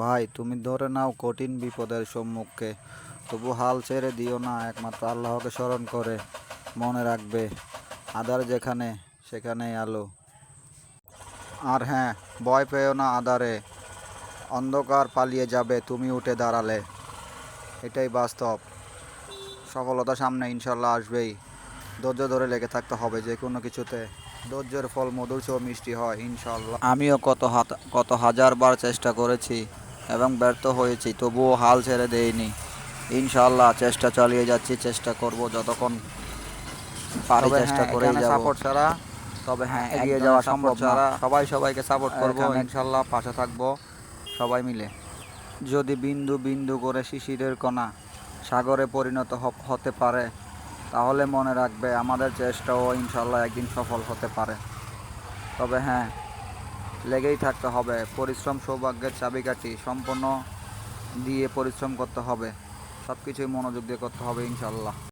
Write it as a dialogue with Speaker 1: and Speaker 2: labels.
Speaker 1: ভাই তুমি ধরে নাও কঠিন বিপদের সম্মুখে, তবু হাল ছেড়ে দিও না। একমাত্র আল্লাহকে স্মরণ করে মনে রাখবে, আধার যেখানে সেখানেই আলো। আর হ্যাঁ, ভয় পেও না আধারে, অন্ধকার পালিয়ে যাবে তুমি উঠে দাঁড়ালে। এটাই বাস্তব। সফলতা সামনে ইনশাল্লাহ আসবেই। ধৈর্য ধরে লেগে থাকতে হবে যে কোনো কিছুতে। ধৈর্যের ফল মধুর চেয়েও মিষ্টি হয় ইনশাল্লাহ। আমিও কত হাজার বার চেষ্টা করেছি এবং ব্যর্থ হয়েছি, তবুও হাল ছেড়ে দেইনি। ইনশাল্লাহ চেষ্টা চালিয়ে যাচ্ছি, চেষ্টা করব যতক্ষণ পারি, চেষ্টা করেই যাব। সাপোর্ট ছাড়া তবে হ্যাঁ এগিয়ে যাওয়া সম্ভব না। সবাই সবাইকে সাপোর্ট করব ইনশাল্লাহ, পাশে থাকবো সবাই মিলে। যদি বিন্দু বিন্দু করে শিশিরের কণা সাগরে পরিণত হতে পারে, তাহলে মনে রাখবে আমাদের চেষ্টাও ইনশাল্লাহ একদিন সফল হতে পারে। তবে হ্যাঁ, লেগেই থাকতে হবে। পরিশ্রম সৌভাগ্যের চাবিকাঠি। সম্পূর্ণ দিয়ে পরিশ্রম করতে হবে, সব কিছুই মনোযোগ দিয়ে করতে হবে ইনশাল্লাহ।